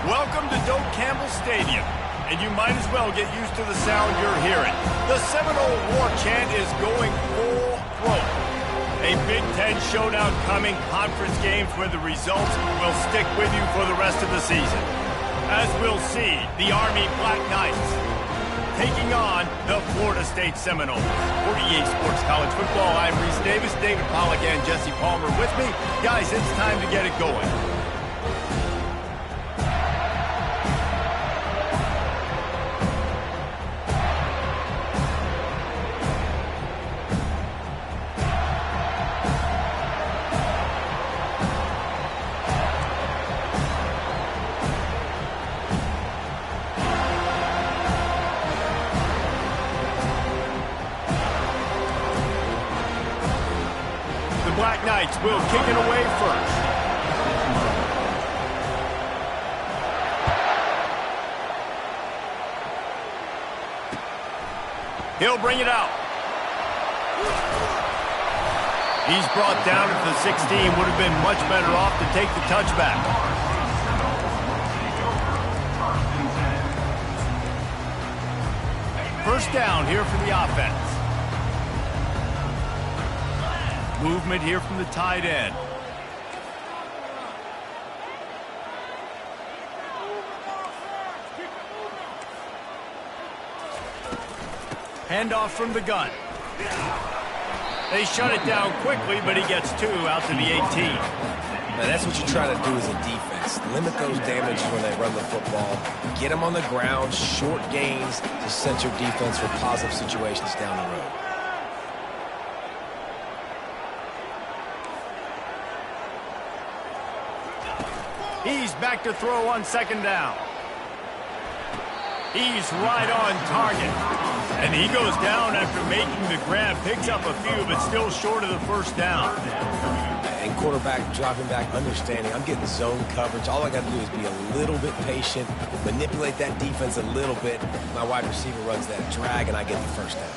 Welcome to Doak Campbell Stadium, and you might as well get used to the sound you're hearing. The Seminole War Chant is going full throat. A Big Ten showdown coming, conference games where the results will stick with you for the rest of the season. As we'll see, the Army Black Knights taking on the Florida State Seminoles. For EA Sports College Football, I'm Reese Davis, David Pollack, and Jesse Palmer with me. Guys, it's time to get it going. Black Knights will kick it away first. He'll bring it out. He's brought down at the 16. Would have been much better off to take the touchback. First down here for the offense. Movement here from the tight end. Handoff from the gun. They shut it down quickly, but he gets two out to the 18. Now that's what you try to do as a defense. Limit those damages when they run the football. Get them on the ground, short gains to set your defense for positive situations down the road. He's back to throw on second down. He's right on target. And he goes down after making the grab. Picks up a few, but still short of the first down. And quarterback dropping back, understanding I'm getting zone coverage. All I got to do is be a little bit patient, manipulate that defense a little bit. My wide receiver runs that drag, and I get the first down.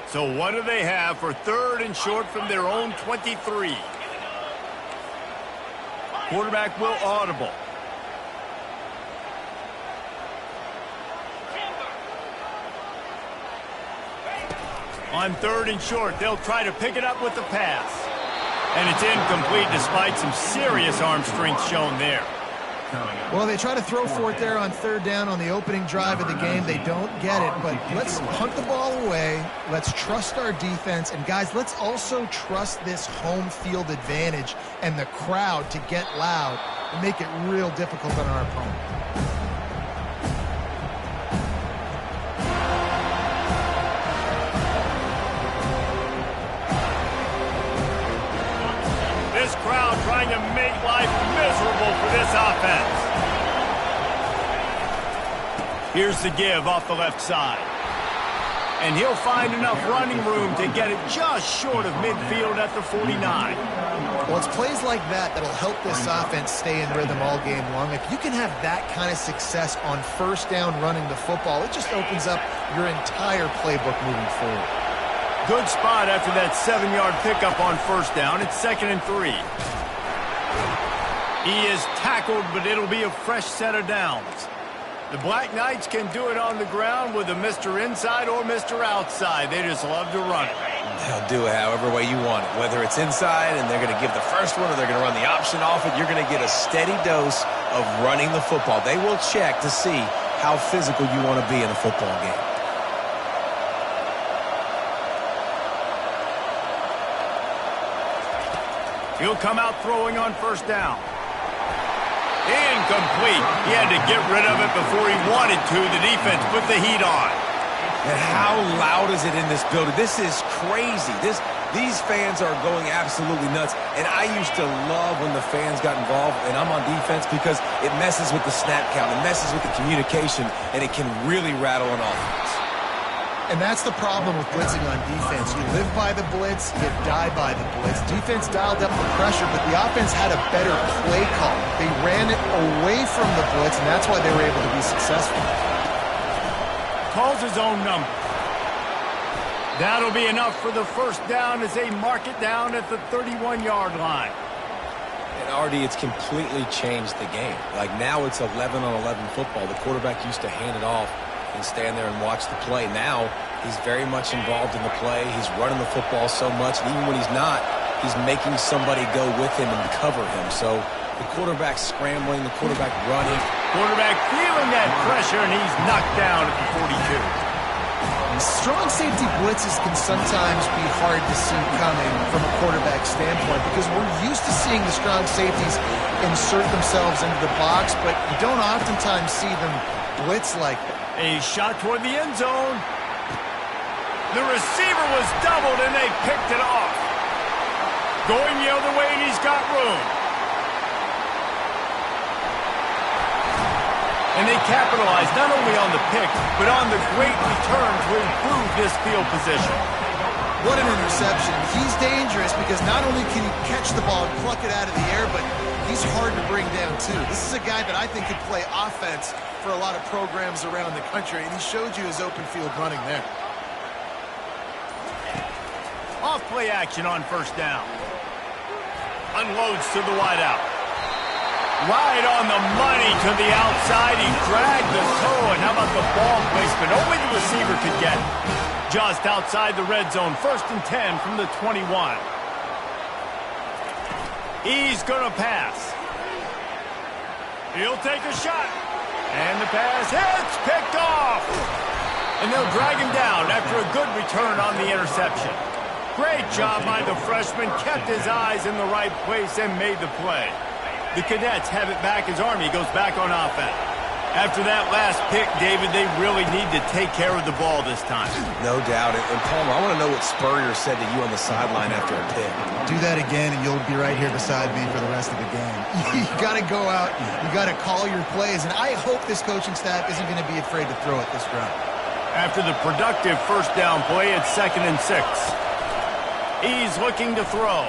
So what do they have for third and short from their own 23? Quarterback will audible. On third and short, they'll try to pick it up with the pass. And it's incomplete despite some serious arm strength shown there. Well, they try to throw for it there on third down on the opening drive of the game. They don't get it, but let's punt the ball away. Let's trust our defense. And, guys, let's also trust this home field advantage and the crowd to get loud and make it real difficult on our opponent. This crowd trying to make life miserable for this offense. Here's the give off the left side. And he'll find enough running room to get it just short of midfield at the 49. Well, it's plays like that that'll help this offense stay in rhythm all game long. If you can have that kind of success on first down running the football, it just opens up your entire playbook moving forward. Good spot after that 7-yard pickup on first down. It's 2nd and 3. He is tackled, but it'll be a fresh set of downs. The Black Knights can do it on the ground with a Mr. Inside or Mr. Outside. They just love to run it. They'll do it however way you want it. Whether it's inside and they're going to give the first one or they're going to run the option off it, you're going to get a steady dose of running the football. They will check to see how physical you want to be in a football game. He'll come out throwing on first down. Incomplete. He had to get rid of it before he wanted to. The defense put the heat on. And how loud is it in this building? This is crazy. These fans are going absolutely nuts. And I used to love when the fans got involved, and I'm on defense, because it messes with the snap count. It messes with the communication, and it can really rattle an offense. And that's the problem with blitzing on defense. You live by the blitz, you die by the blitz. Defense dialed up the pressure, but the offense had a better play call. They ran it away from the blitz, and that's why they were able to be successful. Calls his own number. That'll be enough for the first down as they mark it down at the 31-yard line. And RD, it's completely changed the game. Like now it's 11-on-11 football. The quarterback used to hand it off and stand there and watch the play. Now he's very much involved in the play. He's running the football so much, and even when he's not, he's making somebody go with him and cover him. So the quarterback scrambling, the quarterback running. Quarterback feeling that pressure, and he's knocked down at the 42. Strong safety blitzes can sometimes be hard to see coming from a quarterback standpoint because we're used to seeing the strong safeties insert themselves into the box, but you don't oftentimes see them blitz like that. A shot toward the end zone. The receiver was doubled, and they picked it off. Going the other way, and he's got room. And they capitalized not only on the pick, but on the great return to improve this field position. What an interception. He's dangerous because not only can he catch the ball and pluck it out of the air, but he's hard to bring down too. This is a guy that I think could play offense for a lot of programs around the country, and he showed you his open field running there. Off play action on first down. Unloads to the wideout. Right on the money to the outside. He dragged the toe, and how about the ball placement? Only the receiver could get it. Just outside the red zone, 1st and 10 from the 21. He's going to pass. He'll take a shot. And the pass hits, picked off. And they'll drag him down after a good return on the interception. Great job by the freshman. Kept his eyes in the right place and made the play. The Cadets have it back as Army goes back on offense. After that last pick, David, they really need to take care of the ball this time. No doubt. And Palmer, I want to know what Spurrier said to you on the sideline after a pick. Do that again, and you'll be right here beside me for the rest of the game. You got to go out. You got to call your plays, and I hope this coaching staff isn't going to be afraid to throw it this round. After the productive first down play, it's 2nd and 6. He's looking to throw.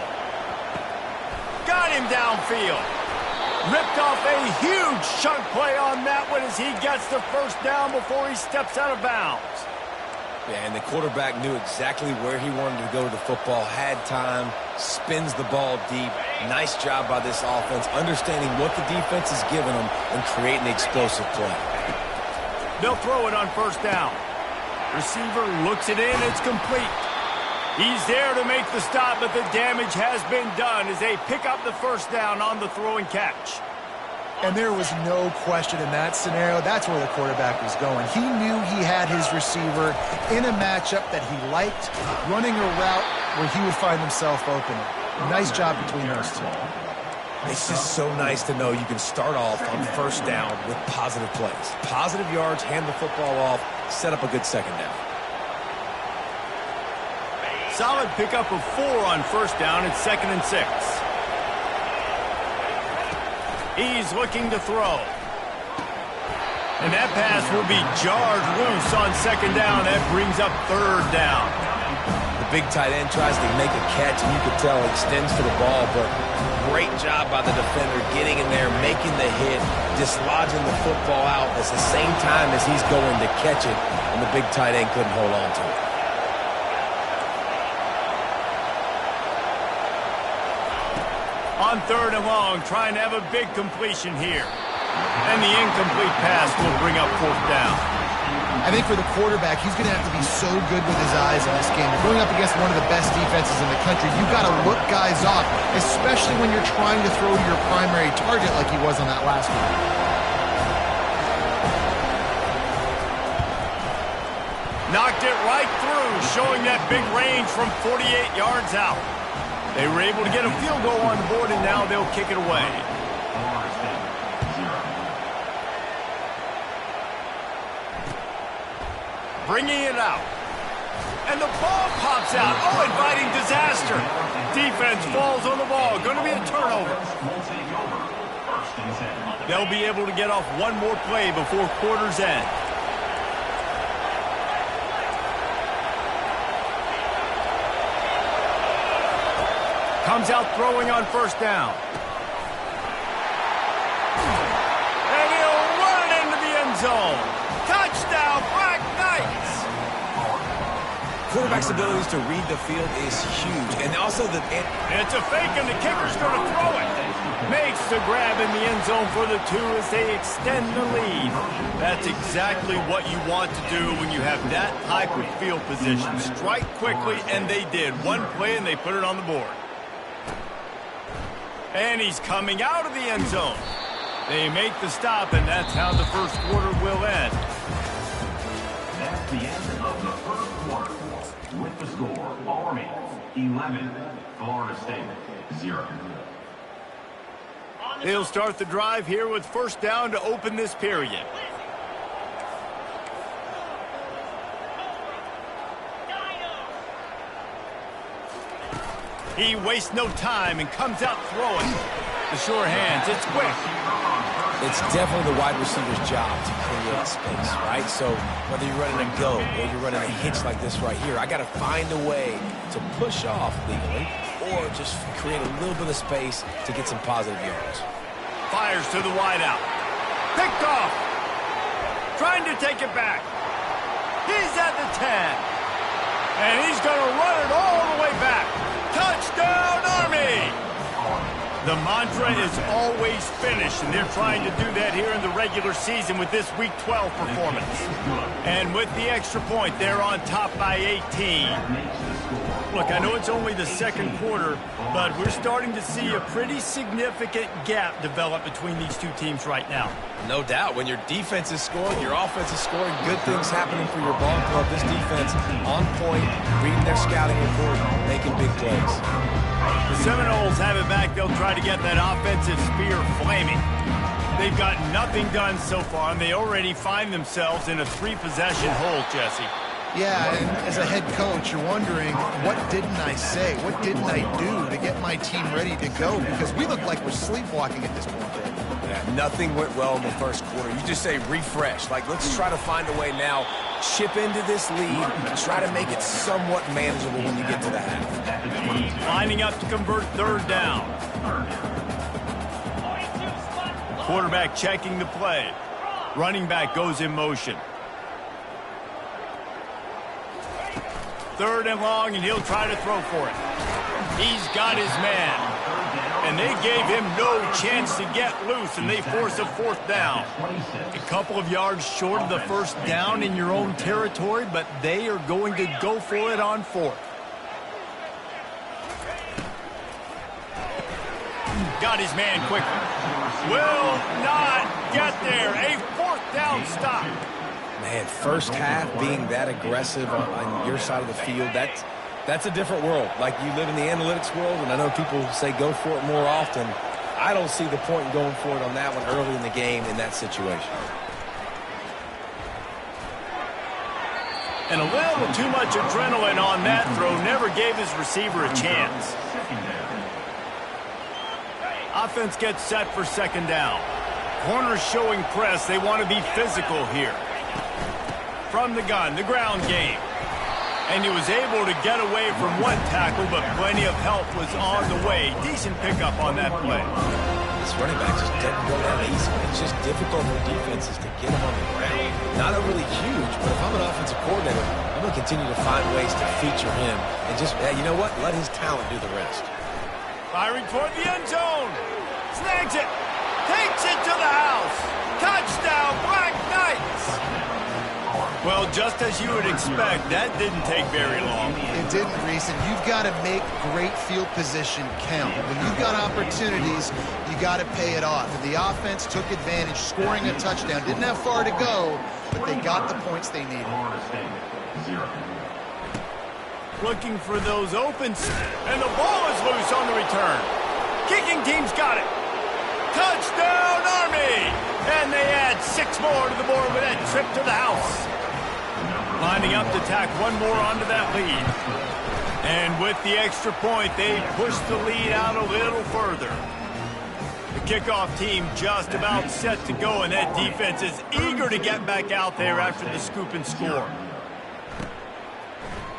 Got him downfield. Ripped off a huge chunk play on that one as he gets the first down before he steps out of bounds. Yeah, and the quarterback knew exactly where he wanted to go with the football, had time, spins the ball deep. Nice job by this offense, understanding what the defense is giving them and creating the explosive play. They'll throw it on first down. Receiver looks it in, it's complete. He's there to make the stop, but the damage has been done as they pick up the first down on the throw and catch. And there was no question in that scenario. That's where the quarterback was going. He knew he had his receiver in a matchup that he liked, running a route where he would find himself open. Nice job between those two. It's just so nice to know you can start off on first down with positive plays. Positive yards, hand the football off, set up a good second down. Solid pickup of 4 on first down. It's 2nd and 6. He's looking to throw. And that pass will be jarred loose on second down. That brings up 3rd down. The big tight end tries to make a catch, and you could tell extends for the ball, but great job by the defender getting in there, making the hit, dislodging the football out at the same time as he's going to catch it, and the big tight end couldn't hold on to it. On 3rd and long, trying to have a big completion here. And the incomplete pass will bring up 4th down. I think for the quarterback, he's going to have to be so good with his eyes in this game. You're going up against one of the best defenses in the country. You've got to look guys off, especially when you're trying to throw to your primary target like he was on that last one. Knocked it right through, showing that big range from 48 yards out. They were able to get a field goal on the board, and now they'll kick it away. Bringing it out. And the ball pops out. Oh, inviting disaster. Defense falls on the ball. Going to be a turnover. They'll be able to get off one more play before quarter's end. Comes out throwing on first down. And he'll run it into the end zone. Touchdown, Black Knights! Quarterback's abilities to read the field is huge. And also it's a fake, and the kicker's going to throw it. Makes the grab in the end zone for the 2 as they extend the lead. That's exactly what you want to do when you have that type of field position. Strike quickly, and they did. One play, and they put it on the board. And he's coming out of the end zone. They make the stop, and that's how the first quarter will end. That's the end of the first quarter. With the score, Army 11, Florida State 0. They'll start the drive here with first down to open this period. He wastes no time and comes out throwing. The sure hands, it's quick. It's definitely the wide receiver's job to create space, right? So whether you're running a go or you're running a hitch like this right here, I got to find a way to push off legally or just create a little bit of space to get some positive yards. Fires to the wide out. Picked off. Trying to take it back. He's at the 10. And he's going to run it all the way back. Touchdown, Army! The mantra is always finish, and they're trying to do that here in the regular season with this Week 12 performance. And with the extra point, they're on top by 18. Look, I know it's only the second quarter, but we're starting to see a pretty significant gap develop between these two teams right now. No doubt. When your defense is scoring, your offense is scoring, good things happening for your ball club. This defense on point, reading their scouting report, making big plays. The Seminoles have it back. They'll try to get that offensive spear flaming. They've got nothing done so far, and they already find themselves in a 3-possession hole, Jesse. Yeah, and as a head coach, you're wondering, what didn't I say? What didn't I do to get my team ready to go? Because we look like we're sleepwalking at this point. Yeah, nothing went well in the first quarter. You just say refresh. Like, let's try to find a way now, chip into this lead, and try to make it somewhat manageable when you get to the half. Lining up to convert third down. Quarterback checking the play. Running back goes in motion. Third and long, and he'll try to throw for it. He's got his man. And they gave him no chance to get loose, and they force a fourth down. A couple of yards short of the first down in your own territory, but they are going to go for it on fourth. Got his man quickly. Will not get there. A fourth down stop. Man, first half being that aggressive on your side of the field, that's a different world. Like, you live in the analytics world, and I know people say go for it more often. I don't see the point in going for it on that one early in the game in that situation. And a little too much adrenaline on that throw never gave his receiver a chance. Offense gets set for second down. Corners showing press. They want to be physical here. From the gun, the ground game. And he was able to get away from one tackle, but plenty of help was on the way. Decent pickup on that play. This running back just doesn't go down easy. It's just difficult for defenses to get him on the ground. Not overly huge, but if I'm an offensive coordinator, I'm going to continue to find ways to feature him. And just, you know what? Let his talent do the rest. Firing toward the end zone. Snags it. Takes it to the house. Touchdown, Black Knights. Well, just as you would expect, that didn't take very long. It didn't, Reese, and you've got to make great field position count. When you've got opportunities, you got to pay it off. And the offense took advantage, scoring a touchdown. Didn't have far to go, but they got the points they needed. Looking for those opens, and the ball is loose on the return. Kicking team's got it. Touchdown, Army! And they add 6 more to the board with that trip to the house. Lining up to tack one more onto that lead. And with the extra point, they push the lead out a little further. The kickoff team just about set to go, and that defense is eager to get back out there after the scoop and score.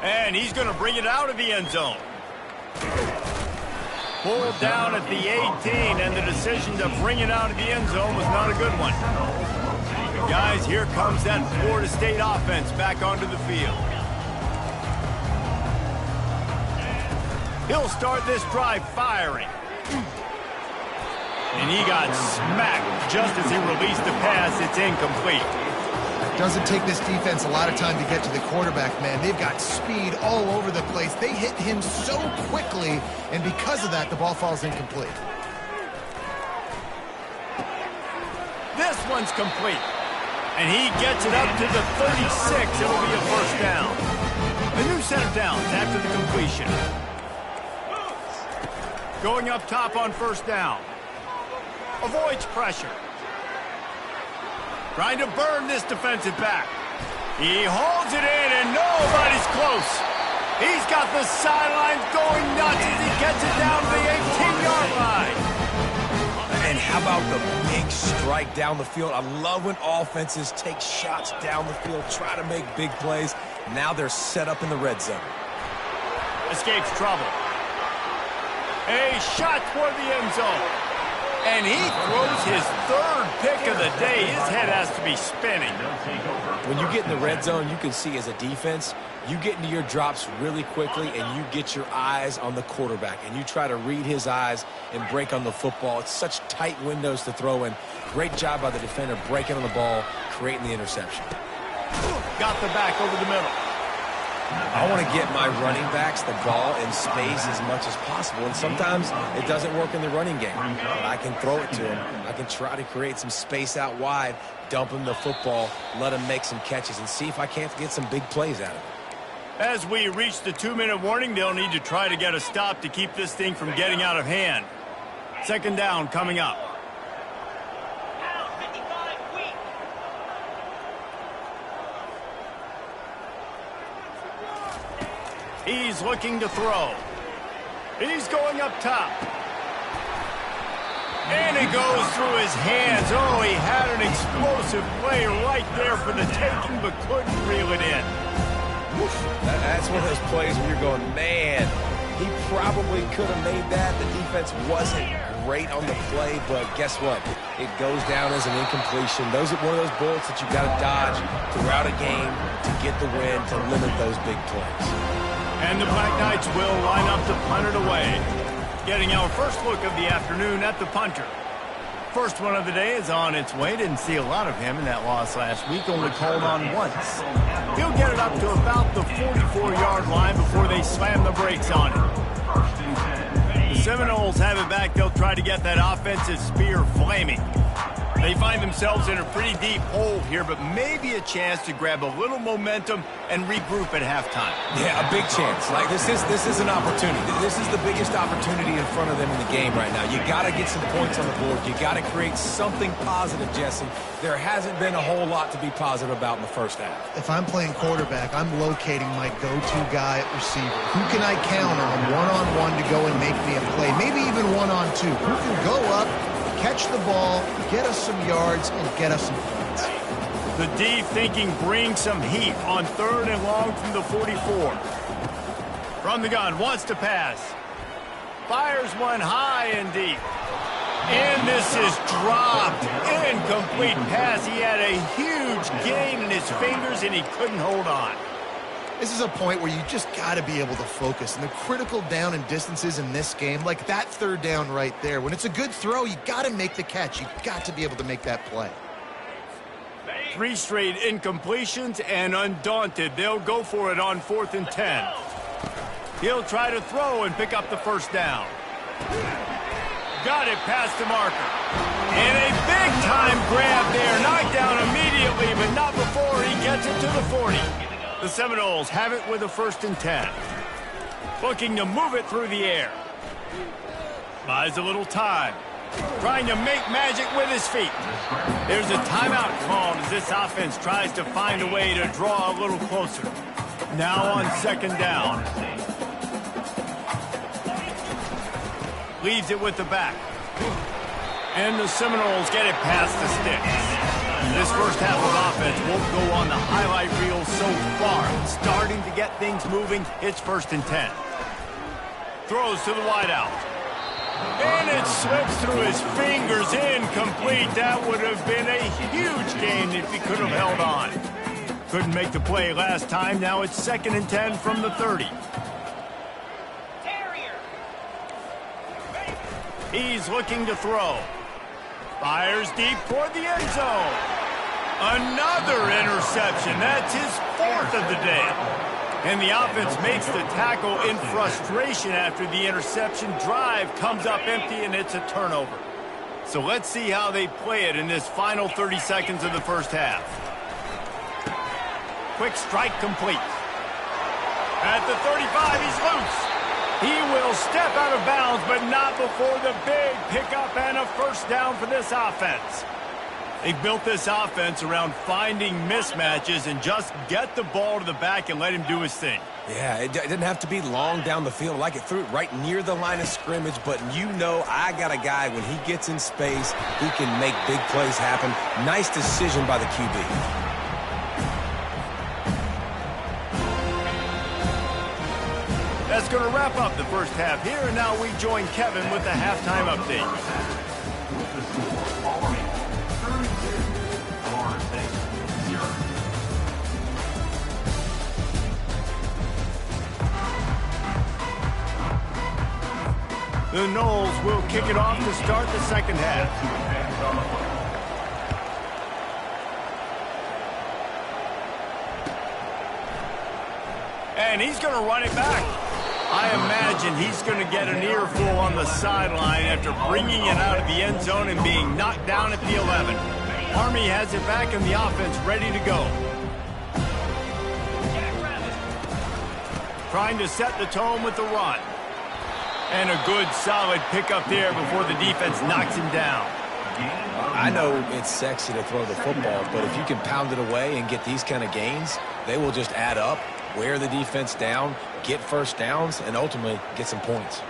And he's going to bring it out of the end zone. Pulled down at the 18, and the decision to bring it out of the end zone was not a good one. Guys, here comes that Florida State offense back onto the field. He'll start this drive firing. And he got smacked just as he released the pass. It's incomplete. It doesn't take this defense a lot of time to get to the quarterback, man. They've got speed all over the place. They hit him so quickly, and because of that, the ball falls incomplete. This one's complete. And he gets it up to the 36. It'll be a first down. A new set of downs after the completion. Going up top on first down. Avoids pressure. Trying to burn this defensive back. He holds it in, and nobody's close. He's got the sidelines going nuts as he gets it down to the 18-yard line. And how about the big strike down the field? I love when offenses take shots down the field, try to make big plays. Now they're set up in the red zone. Escapes trouble. A shot toward the end zone. And he throws his third pick of the day. His head has to be spinning. When you get in the red zone, you can see as a defense, you get into your drops really quickly and you get your eyes on the quarterback and you try to read his eyes and break on the football. It's such tight windows to throw in. Great job by the defender breaking on the ball, creating the interception. Got the back over the middle. I want to get my running backs the ball in space as much as possible, and sometimes it doesn't work in the running game. But I can throw it to him. I can try to create some space out wide, dump him the football, let him make some catches, and see if I can't get some big plays out of it. As we reach the 2-minute warning, they'll need to try to get a stop to keep this thing from getting out of hand. Second down coming up. He's looking to throw. He's going up top. And it goes through his hands. Oh, he had an explosive play right there for the taking, but couldn't reel it in. That's one of those plays where you're going, man, he probably could have made that. The defense wasn't great on the play, but guess what? It goes down as an incompletion. Those are one of those bullets that you've got to dodge throughout a game to get the win, to limit those big plays. And the Black Knights will line up to punt it away. Getting our first look of the afternoon at the punter. First one of the day is on its way. Didn't see a lot of him in that loss last week. Only called on once. He'll get it up to about the 44-yard line before they slam the brakes on it. The Seminoles have it back. They'll try to get that offensive spear flaming. They find themselves in a pretty deep hole here, but maybe a chance to grab a little momentum and regroup at halftime. Yeah, a big chance. Like this is an opportunity. This is the biggest opportunity in front of them in the game right now. You got to get some points on the board. You got to create something positive, Jesse. There hasn't been a whole lot to be positive about in the first half. If I'm playing quarterback, I'm locating my go-to guy at receiver. Who can I count on one-on-one to go and make me a play? Maybe even one-on-two. Who can go up, catch the ball, get us some yards, and get us some points. The D thinking bring some heat on 3rd and long from the 44. From the gun, wants to pass. Fires one high and deep. And this is dropped. Incomplete pass. He had a huge gain in his fingers, and he couldn't hold on. This is a point where you just got to be able to focus. And the critical down and distances in this game, like that 3rd down right there, when it's a good throw, you got to make the catch. You got to be able to make that play. 3 straight incompletions, and undaunted, they'll go for it on 4th and 10. He'll try to throw and pick up the first down. Got it past the marker. And a big-time grab there. Knocked down immediately, but not before he gets it to the 40. The Seminoles have it with a 1st and 10. Looking to move it through the air. Buys a little time. Trying to make magic with his feet. There's a timeout called as this offense tries to find a way to draw a little closer. Now on 2nd down. Leaves it with the back. And the Seminoles get it past the sticks. This first half of offense won't go on the highlight reel so far. Starting to get things moving. It's 1st and 10. Throws to the wideout. And it slips through his fingers. Incomplete. That would have been a huge gain if he could have held on. Couldn't make the play last time. Now it's 2nd and 10 from the 30. He's looking to throw. Fires deep toward the end zone. Another interception. That's his 4th of the day. And the offense makes the tackle in frustration after the interception. Drive comes up empty, and it's a turnover. So let's see how they play it in this final 30 seconds of the first half. Quick strike complete. At the 35, he's loose. He will step out of bounds, but not before the big pickup and a first down for this offense. They've built this offense around finding mismatches and just get the ball to the back and let him do his thing. Yeah, it didn't have to be long down the field. Like it threw it right near the line of scrimmage, but you know I got a guy when he gets in space who can make big plays happen. Nice decision by the QB. That's going to wrap up the first half here, and now we join Kevin with the halftime update. With the score, Army 32, Florida State 0. The Noles will kick it off to start the second half. And he's going to run it back. I imagine he's going to get an earful on the sideline after bringing it out of the end zone and being knocked down at the 11. Army has it back in the offense, ready to go. Trying to set the tone with the run. And a good, solid pickup there before the defense knocks him down. I know it's sexy to throw the football, but if you can pound it away and get these kind of gains, they will just add up, wear the defense down, get first downs, and ultimately get some points.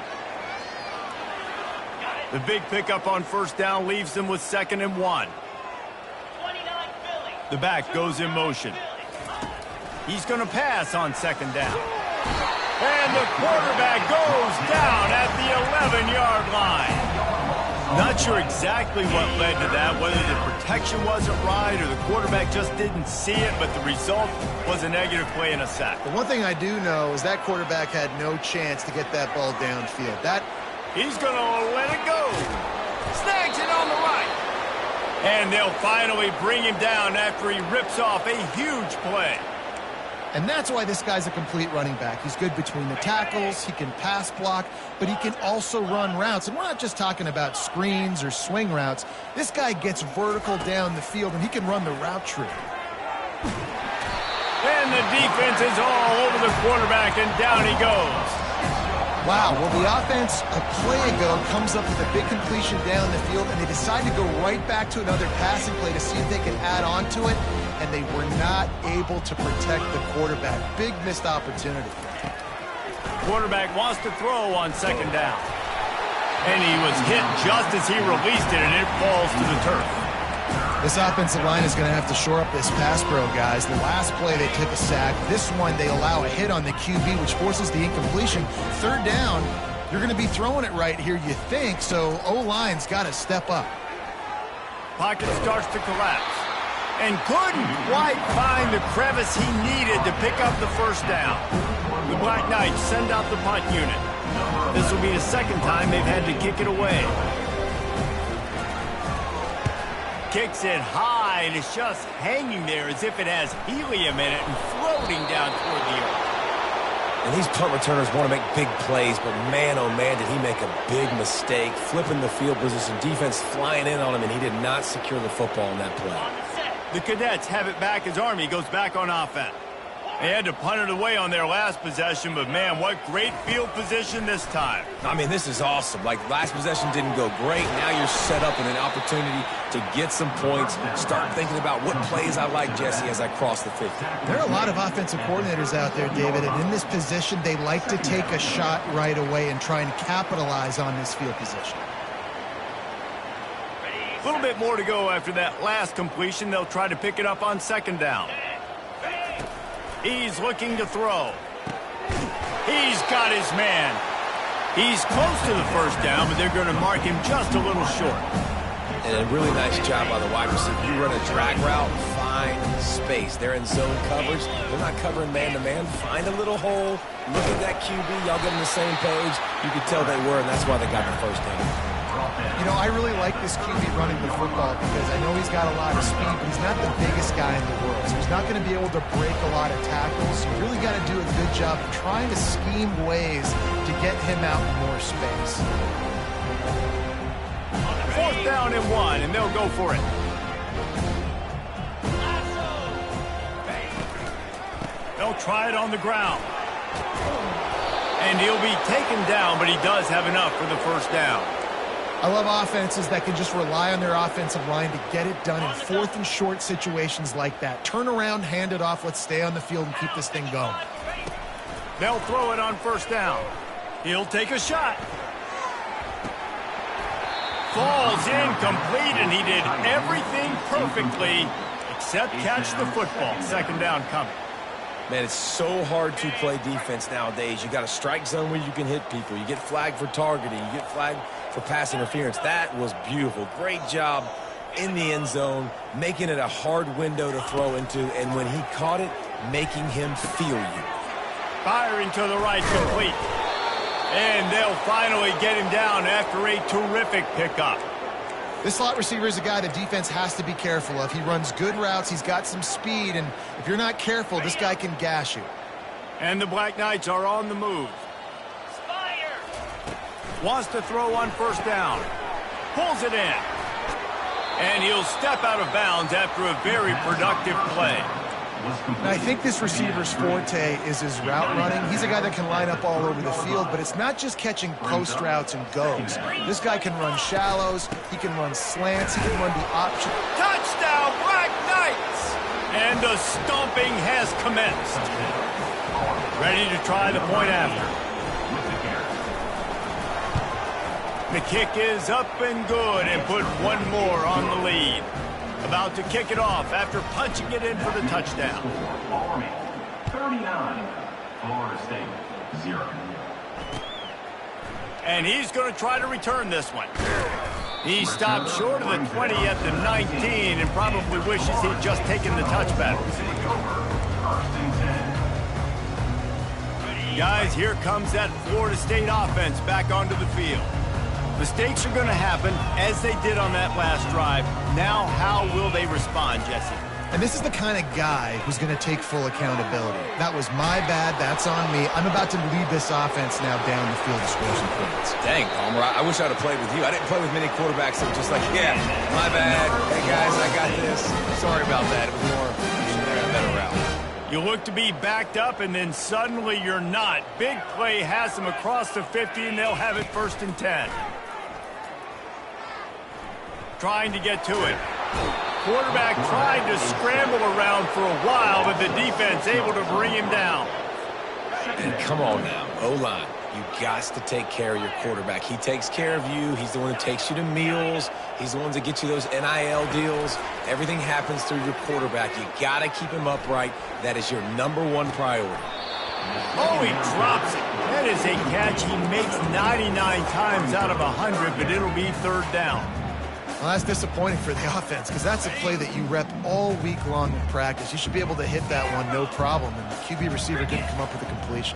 The big pickup on first down leaves them with 2nd and 1. The back goes in motion. He's going to pass on 2nd down. And the quarterback goes down at the 11-yard line. Not sure exactly what led to that, whether the protection wasn't right or the quarterback just didn't see it, but the result was a negative play and a sack. The one thing I do know is that quarterback had no chance to get that ball downfield. He's going to let it go. Snags it on the right. And they'll finally bring him down after he rips off a huge play. And that's why this guy's a complete running back. He's good between the tackles, he can pass block, but he can also run routes. And we're not just talking about screens or swing routes. This guy gets vertical down the field, and he can run the route tree. And the defense is all over the quarterback, and down he goes. Wow, well, the offense a play ago comes up with a big completion down the field, and they decide to go right back to another passing play to see if they can add on to it, and they were not able to protect the quarterback. Big missed opportunity. Quarterback wants to throw on 2nd down. And he was hit just as he released it, and it falls to the turf. This offensive line is going to have to shore up this pass pro, guys. The last play, they took a sack. This one, they allow a hit on the QB, which forces the incompletion. 3rd down, you're going to be throwing it right here, you think, so O-line's got to step up. Pocket starts to collapse. And couldn't quite find the crevice he needed to pick up the first down. The Black Knights send out the punt unit. This will be the 2nd time they've had to kick it away. Kicks it high, and it's just hanging there as if it has helium in it and floating down toward the earth. And these punt returners want to make big plays, but man, oh man, did he make a big mistake. Flipping the field position, defense flying in on him, and he did not secure the football in that play. The Cadets have it back as Army goes back on offense. They had to punt it away on their last possession, but man, what great field position this time. I mean, this is awesome. Like, last possession didn't go great. Now you're set up in an opportunity to get some points. Start thinking about what plays I like, Jesse, as I cross the 50. There are a lot of offensive coordinators out there, David, and in this position, they like to take a shot right away and try and capitalize on this field position. A little bit more to go after that last completion. They'll try to pick it up on 2nd down. He's looking to throw. He's got his man. He's close to the first down, but they're going to mark him just a little short. And a really nice job by the wide receiver. You run a drag route, find space. They're in zone coverage. They're not covering man-to-man. Find a little hole. Look at that QB. Y'all get on the same page. You could tell they were, and that's why they got the first down. You know, I really like this QB running the football because I know he's got a lot of speed, but he's not the biggest guy in the world. So he's not going to be able to break a lot of tackles. You really got to do a good job of trying to scheme ways to get him out in more space. 4th down and 1, and they'll go for it. They'll try it on the ground. And he'll be taken down, but he does have enough for the 1st down. I love offenses that can just rely on their offensive line to get it done in 4th and short situations like that. Turn around, hand it off, let's stay on the field and keep this thing going. They'll throw it on 1st down. He'll take a shot. Falls incomplete, and he did everything perfectly except catch the football. 2nd down coming. Man, it's so hard to play defense nowadays. You got a strike zone where you can hit people. You get flagged for targeting. You get flagged for pass interference. That was beautiful. Great job in the end zone, making it a hard window to throw into, and when he caught it, making him feel you. Firing to the right, complete. And they'll finally get him down after a terrific pickup. This slot receiver is a guy the defense has to be careful of. He runs good routes. He's got some speed, and if you're not careful, this guy can gash you. And the Black Knights are on the move. Wants to throw on 1st down. Pulls it in. And he'll step out of bounds after a very productive play. Now, I think this receiver's forte is his route running. He's a guy that can line up all over the field, but it's not just catching post routes and goes. This guy can run shallows. He can run slants. He can run the option. Touchdown, Black Knights! And the stomping has commenced. Ready to try the point after. The kick is up and good and put one more on the lead. About to kick it off after punching it in for the touchdown. Army, 39. Florida State, 0. And he's going to try to return this one. He stopped short of the 20 at the 19 and probably wishes he'd just taken the touchback. Guys, here comes that Florida State offense back onto the field. Mistakes are going to happen, as they did on that last drive. Now, how will they respond, Jesse? And this is the kind of guy who's going to take full accountability. That was my bad. That's on me. I'm about to lead this offense now down the field to score some points. Dang, Palmer, I wish I'd have played with you. I didn't play with many quarterbacks that were just like, yeah, my bad. Hey, guys, I got this. Sorry about that. It was more, you should have a better route. You look to be backed up, and then suddenly you're not. Big play has them across the 50, and they'll have it 1st and 10. Trying to get to it. Quarterback tried to scramble around for a while, but the defense able to bring him down. And come on now, O-line. You got to take care of your quarterback. He takes care of you. He's the one who takes you to meals. He's the one that gets you those NIL deals. Everything happens through your quarterback. You got to keep him upright. That is your #1 priority. Oh, he drops it. That is a catch he makes 99 times out of 100, but it'll be 3rd down. Well, that's disappointing for the offense because that's a play that you rep all week long in practice. You should be able to hit that one no problem, and the QB receiver didn't come up with a completion.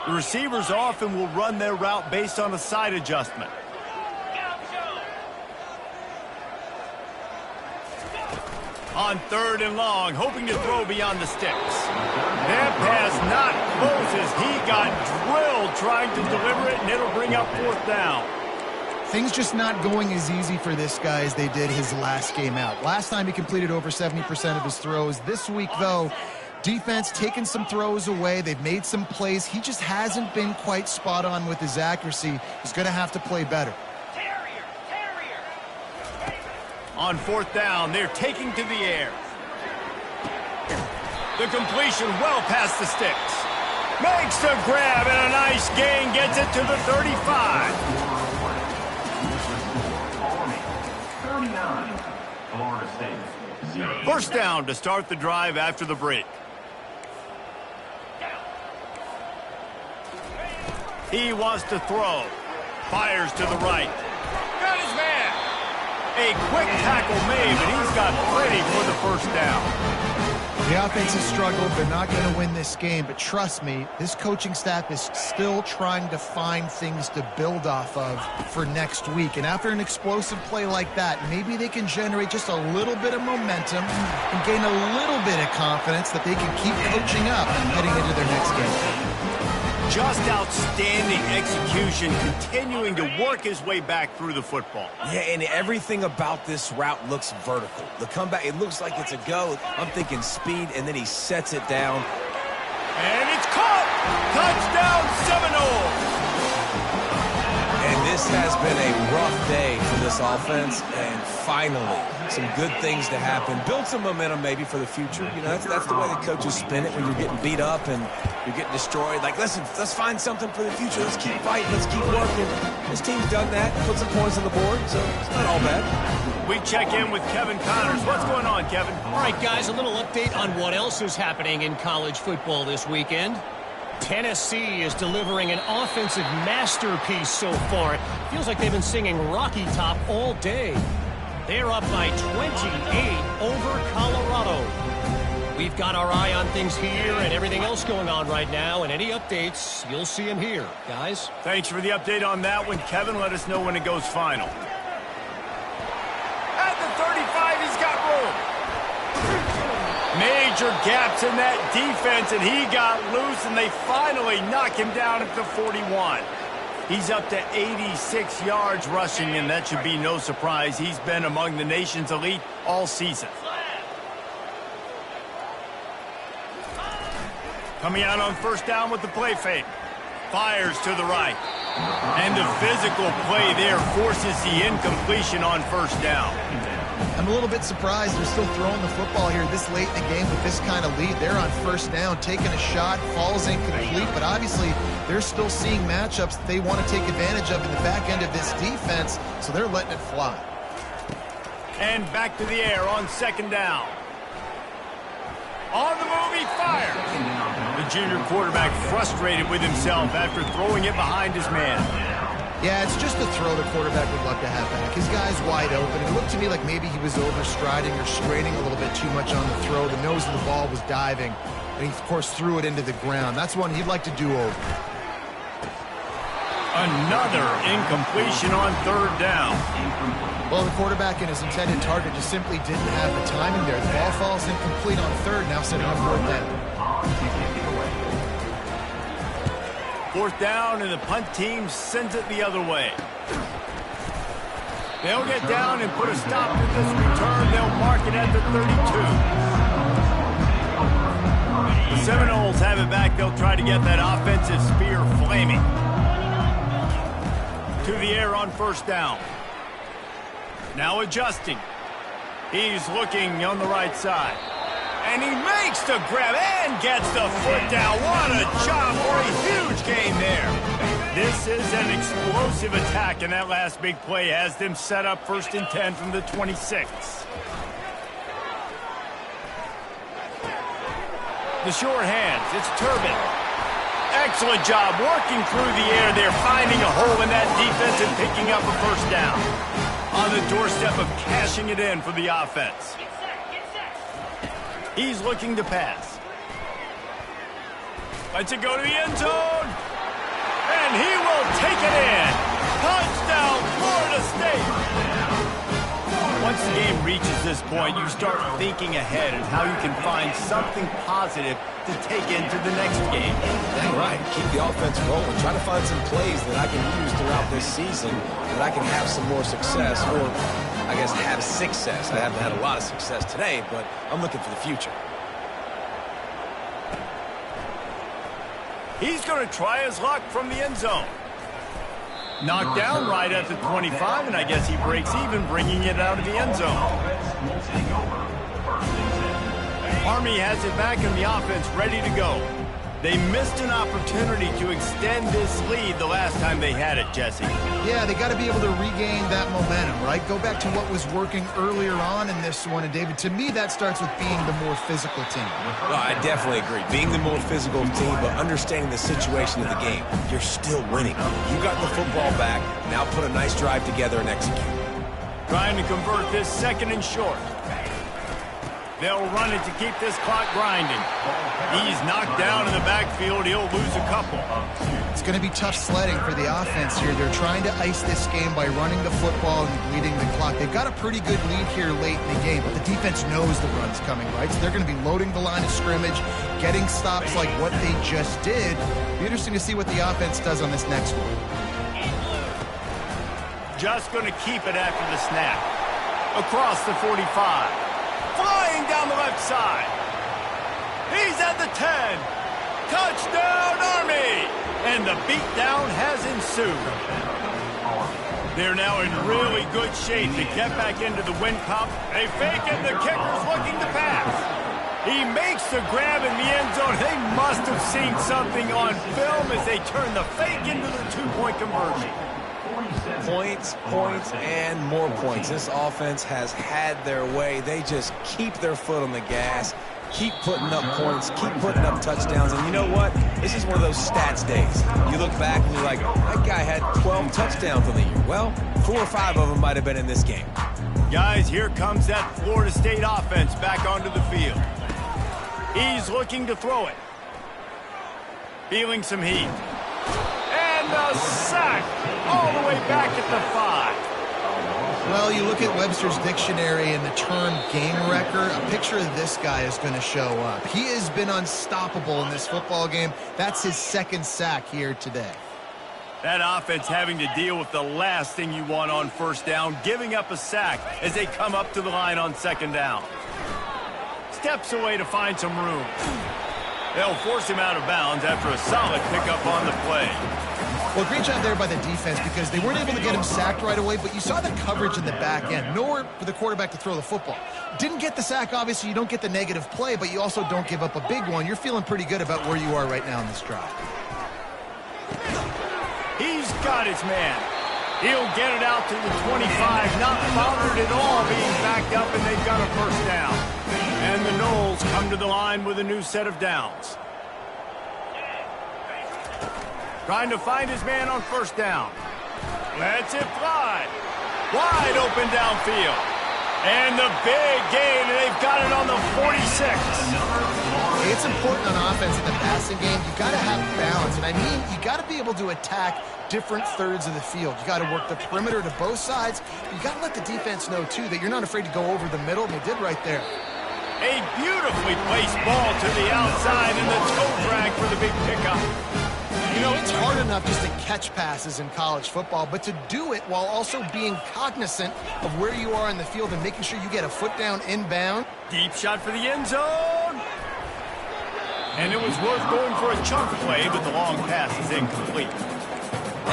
The receivers often will run their route based on a side adjustment. On 3rd and long, hoping to throw beyond the sticks. That pass not close as he got drilled trying to deliver it, and it'll bring up 4th down. Things just not going as easy for this guy as they did his last game out. Last time he completed over 70% of his throws. This week, though, defense taking some throws away. They've made some plays. He just hasn't been quite spot on with his accuracy. He's going to have to play better. On 4th down, they're taking to the air. The completion well past the sticks. Makes the grab and a nice gain, gets it to the 35. 39. Florida State, 0. 1st down to start the drive after the break. He wants to throw. Fires to the right. Got his man. A quick tackle made, but he's got plenty for the 1st down. The offense has struggled. They're not going to win this game, but trust me, this coaching staff is still trying to find things to build off of for next week. And after an explosive play like that, maybe they can generate just a little bit of momentum and gain a little bit of confidence that they can keep coaching up heading into their next game. Just outstanding execution, continuing to work his way back through the football. Yeah, and everything about this route looks vertical. The comeback, it looks like it's a go. I'm thinking speed, and then he sets it down. And it's caught! Touchdown Seminoles! And this has been a rough day for this offense, and finally, some good things to happen. Build some momentum maybe for the future. You know, that's the way the coaches spin it when you're getting beat up and you're getting destroyed. Like, listen, let's find something for the future. Let's keep fighting. Let's keep working. This team's done that, put some points on the board, so it's not all bad. We check in with Kevin Connors. What's going on, Kevin? All right, guys, a little update on what else is happening in college football this weekend. Tennessee is delivering an offensive masterpiece so far. It feels like they've been singing Rocky Top all day. They're up by 28 over Colorado. We've got our eye on things here and everything else going on right now, and any updates, you'll see them here, guys. Thanks for the update on that one, Kevin. Let us know when it goes final. At the 35, he's got room. Major gaps in that defense, and he got loose, and they finally knock him down at the 41. He's up to 86 yards rushing, and that should be no surprise. He's been among the nation's elite all season. Coming out on first down with the play fake. Fires to the right. And the physical play there forces the incompletion on first down. I'm a little bit surprised they're still throwing the football here this late in the game with this kind of lead. They're on first down, taking a shot, falls incomplete, but obviously they're still seeing matchups that they want to take advantage of in the back end of this defense, so they're letting it fly. And back to the air on second down. On the move, he fires. The junior quarterback frustrated with himself after throwing it behind his man. Yeah, it's just a throw the quarterback would love to have back. His guy's wide open. It looked to me like maybe he was overstriding or straining a little bit too much on the throw. The nose of the ball was diving, and he, of course, threw it into the ground. That's one he'd like to do over. Another incompletion on third down. Well, the quarterback and his intended target just simply didn't have the timing there. The ball falls incomplete on third, now setting up fourth down. Fourth down, and the punt team sends it the other way. They'll get down and put a stop to this return. They'll mark it at the 32. The Seminoles have it back. They'll try to get that offensive spear flaming. To the air on first down. Now adjusting. He's looking on the right side. And he makes the grab and gets the foot down. What a job for a huge gain there. This is an explosive attack, and that last big play has them set up 1st and 10 from the 26. The short hands, it's Turbin. Excellent job working through the air there, finding a hole in that defense and picking up a first down. On the doorstep of cashing it in for the offense. He's looking to pass. Lets it go to the end zone. And he will take it in. Touchdown, Florida State. Once the game reaches this point, you start thinking ahead and how you can find something positive to take into the next game. Dang right. Keep the offense rolling. Try to find some plays that I can use throughout this season that I can have some more success, or I guess have success. I haven't had a lot of success today, but I'm looking for the future. He's going to try his luck from the end zone. Knocked down right at the 25, and I guess he breaks even, bringing it out of the end zone. Army has it back in the offense, ready to go. They missed an opportunity to extend this lead the last time they had it, Jesse. Yeah, they got to be able to regain that momentum, right? Go back to what was working earlier on in this one. And, David, to me, that starts with being the more physical team. Well, I definitely agree. Being the more physical team, but understanding the situation of the game. You're still winning. You got the football back. Now put a nice drive together and execute. Trying to convert this 2nd and short. They'll run it to keep this clock grinding. He's knocked down in the backfield. He'll lose a couple. It's going to be tough sledding for the offense here. They're trying to ice this game by running the football and bleeding the clock. They've got a pretty good lead here late in the game, but the defense knows the run's coming, right? So they're going to be loading the line of scrimmage, getting stops like what they just did. Be interesting to see what the offense does on this next one. Just going to keep it after the snap. Across the 45. Flying down the left side. He's at the 10. Touchdown, Army! And the beatdown has ensued. They're now in really good shape to get back into the win column. They fake it, the kicker's looking to pass. He makes the grab in the end zone. They must have seen something on film as they turn the fake into the two-point conversion. Points, points, and more points. This offense has had their way. They just keep their foot on the gas, keep putting up points, keep putting up touchdowns. And you know what? This is one of those stats days. You look back and you're like, that guy had 12 touchdowns on the year. Well, 4 or 5 of them might have been in this game. Guys, here comes that Florida State offense back onto the field. He's looking to throw it. Feeling some heat. And a sack all the way back at the 5. Well, you look at Webster's dictionary and the term game wrecker, a picture of this guy is going to show up. He has been unstoppable in this football game. That's his second sack here today. That offense having to deal with the last thing you want on first down, giving up a sack as they come up to the line on second down. Steps away to find some room. They'll force him out of bounds after a solid pickup on the play. Well, great job there by the defense because they weren't able to get him sacked right away, but you saw the coverage in the back end. Nowhere for the quarterback to throw the football. Didn't get the sack, obviously. You don't get the negative play, but you also don't give up a big one. You're feeling pretty good about where you are right now in this drive. He's got his man. He'll get it out to the 25, not bothered at all being backed up, and they've got a first down. And the Noles come to the line with a new set of downs. Trying to find his man on first down. Lets it fly. Wide open downfield. And the big gain, and they've got it on the 46. It's important on offense in the passing game. You got to have balance, and I mean you got to be able to attack different thirds of the field. You got to work the perimeter to both sides. You got to let the defense know too that you're not afraid to go over the middle, and they did right there. A beautifully placed ball to the outside, and the toe drag for the big pickup. You know, it's hard enough just to catch passes in college football, but to do it while also being cognizant of where you are in the field and making sure you get a foot down inbound. Deep shot for the end zone. And it was worth going for a chunk play, but the long pass is incomplete.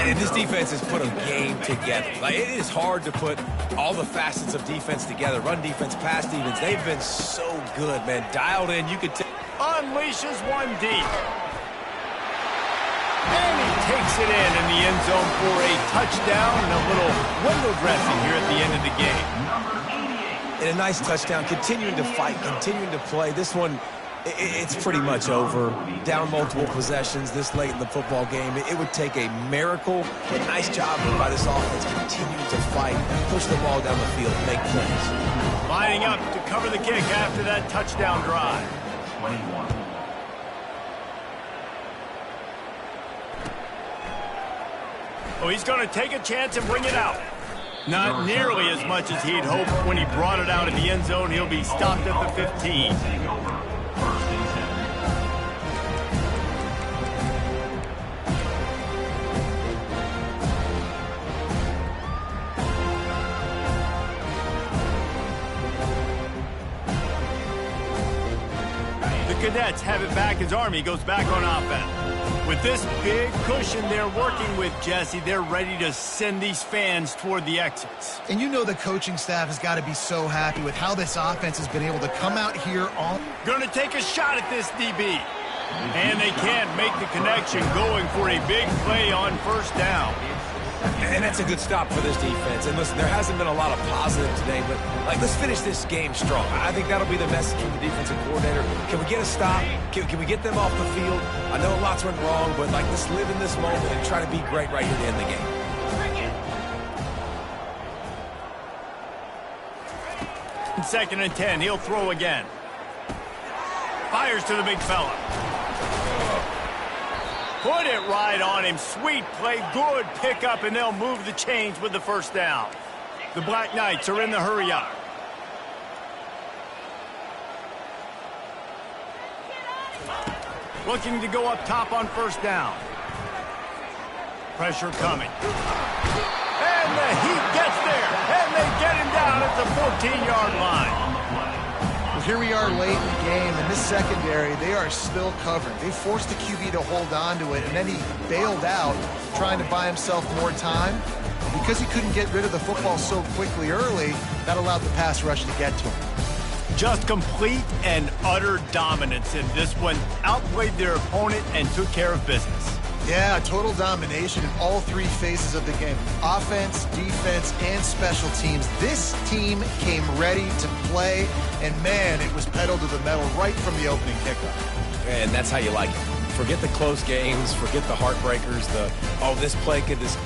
And this defense has put a game together. Like, it is hard to put all the facets of defense together. Run defense, pass defense. They've been so good, man. Dialed in. You could unleashes one deep. And he takes it in the end zone for a touchdown and a little window dressing here at the end of the game. And a nice touchdown. Continuing to fight, continuing to play. This one, it's pretty much over. Down multiple possessions this late in the football game. It would take a miracle, but nice job by this offense continuing to fight, push the ball down the field, make plays. Lining up to cover the kick after that touchdown drive. 21. Oh, he's going to take a chance and bring it out. Not nearly as much as he'd hoped when he brought it out of the end zone. He'll be stopped at the 15. The Cadets have it back as Army goes back on offense. With this big cushion they're working with, Jesse, they're ready to send these fans toward the exits. And you know the coaching staff has got to be so happy with how this offense has been able to come out here all... Gonna take a shot at this DB. And they can't make the connection, going for a big play on first down. And that's a good stop for this defense. And listen, there hasn't been a lot of positive today, but let's finish this game strong. I think that'll be the message from the defensive coordinator. Can we get a stop? Can we get them off the field? I know lots went wrong, but let's live in this moment and try to be great right here to end the game. Second and 10. He'll throw again. Fires to the big fella. Put it right on him. Sweet play. Good pickup, and they'll move the chains with the first down. The Black Knights are in the hurry-up. Looking to go up top on first down. Pressure coming. And the Heat gets there. And they get him down at the 14-yard line. Well, here we are late in the game, and this secondary, they are still covering. They forced the QB to hold on to it, and then he bailed out, trying to buy himself more time. Because he couldn't get rid of the football so quickly early, that allowed the pass rush to get to him. Just complete and utter dominance in this one. Outplayed their opponent and took care of business. Yeah, total domination in all three phases of the game. Offense, defense, and special teams. This team came ready to play, and man, it was pedal to the metal right from the opening kickoff. And that's how you like it. Forget the close games, forget the heartbreakers, oh, this play could this.